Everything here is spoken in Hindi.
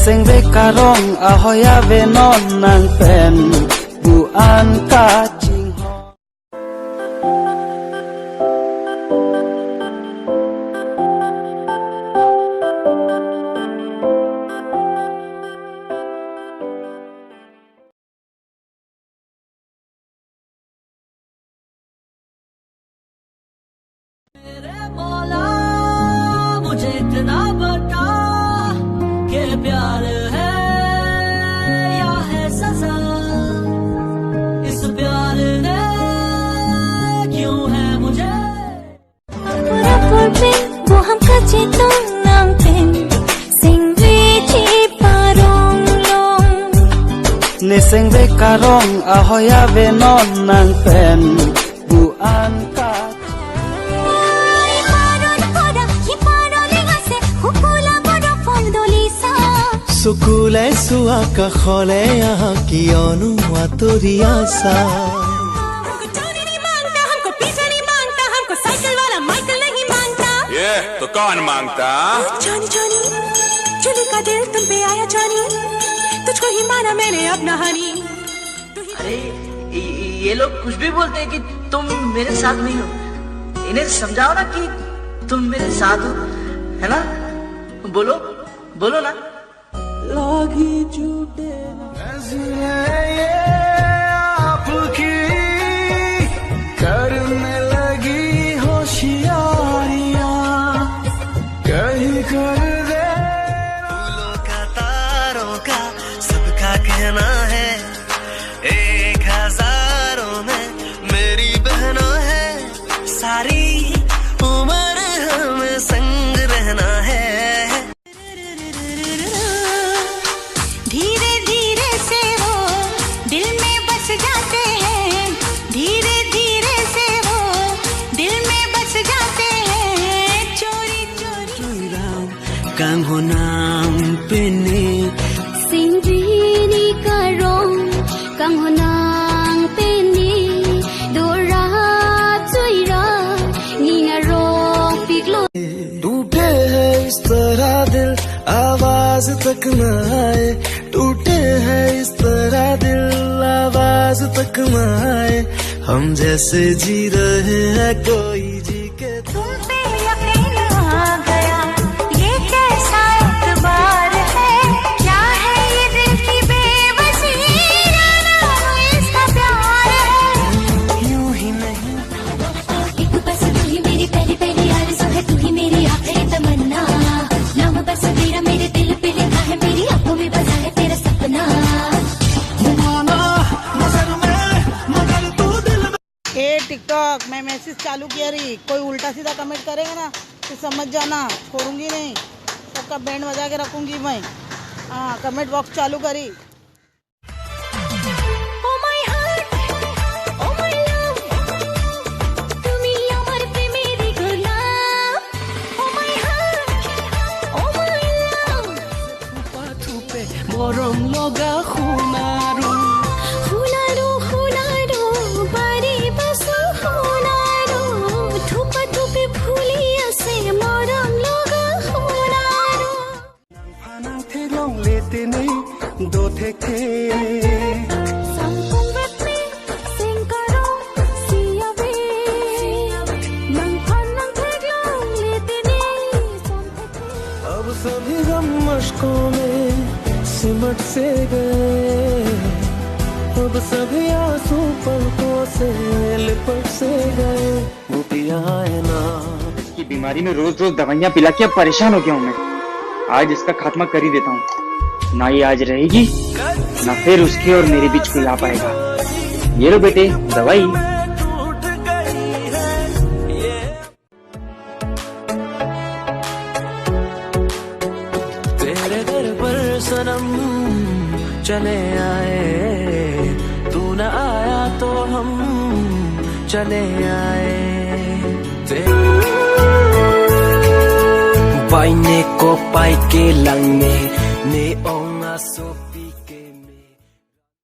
Neseng be karong ahoya be non nang pen buan ka ching ho. मुझे इतना बता के प्यार है या है सजा, इस प्यार ने क्यों है मुझे वो हम कचे तो नाम पेन सिंगवे ची parong long. Neseng be karong ahoya be non nang pen buan ka. सुकूले सुआ का खोले यहाँ की अनुआ तोरी आशा। जाने नहीं मांगता हमको, पिज़्ज़ा नहीं मांगता हमको, साइकिल वाला माइकल नहीं मांगता। ये तो कौन मांगता? जानी जानी चुने का दिल तुम पे आया जानी, तुझको ही माना मैंने अपना हनी। अरे ये लोग कुछ भी बोलते हैं कि तुम मेरे साथ नहीं हो, इन्हें समझाओ ना कि तुम मेरे साथ हो, है ना? बोलो बोलो ना। लागी झूठे ये आपकी करने लगी होशियारियां कहीं कर दे। फूलों का तारों का सबका कहना है, 1000 में मेरी बहना है, सारी उम्र हमें संग रहना है। धीरे धीरे से वो दिल में बस जाते हैं, धीरे धीरे से वो दिल में बस जाते हैं, चोरी चोरी काम हो नाम पेने सिंदूरी का रंग कम होना पेनी दोरा चुइरा नीना रंग पिघलो। टूटे है इस तरह दिल आवाज तक न आए, टूटे है इस तरह दिल आवाज तक न आए, हम जैसे जी रहे हैं कोई जी के। तुम पे यकीन आ गया, ये कैसा एतबार है, क्या है ये दिल की बेबसी, ना इसका प्यार है। यूं ही नहीं एक बस तू ही मेरी पहली पहली आरज़ू है, तू ही मेरी आखिरी तमन्ना, नाम बस तेरा मेरे दिल पे लिखा है, मेरी आंखों में बसा है तेरा सपना। ए टिकटॉक मैं मैसेज चालू किया रही, कोई उल्टा सीधा कमेंट करेगा ना तो समझ जाना, छोड़ूंगी नहीं, सबका बैंड बजा के रखूंगी मैं। हाँ कमेंट बॉक्स चालू करी। Oh my heart, oh my love, তুমি আমার প্রেমের গোলাপ। Oh my heart, oh my love, Patupe borong loga khunaru হুনারো হুনারো বাড়ি বাসো হুনারো, থুপা থুপি ফুলি আছে মরম লগা হুনারো। Panang thelong lete nei do theke Sampung with me, sing karo, siya be, nang panang thelong lete nei, son theke। अब सभी गम मशकों में सिमट से गए, अब सभी आंसू पलकों से लिपट से गए, वो पिया है ना की बीमारी में रोज रोज दवाइयाँ पिला के अब परेशान हो गया हूँ मैं। आज इसका खात्मा कर ही देता हूँ, ना ये आज रहेगी ना फिर उसके और मेरे बीच कोई आ पाएगा। ये लो बेटे दवाई। तेरे घर पर सनम चले आए, तू न आया तो हम चले आए। Baine ko pai ke lang ne ne ong aso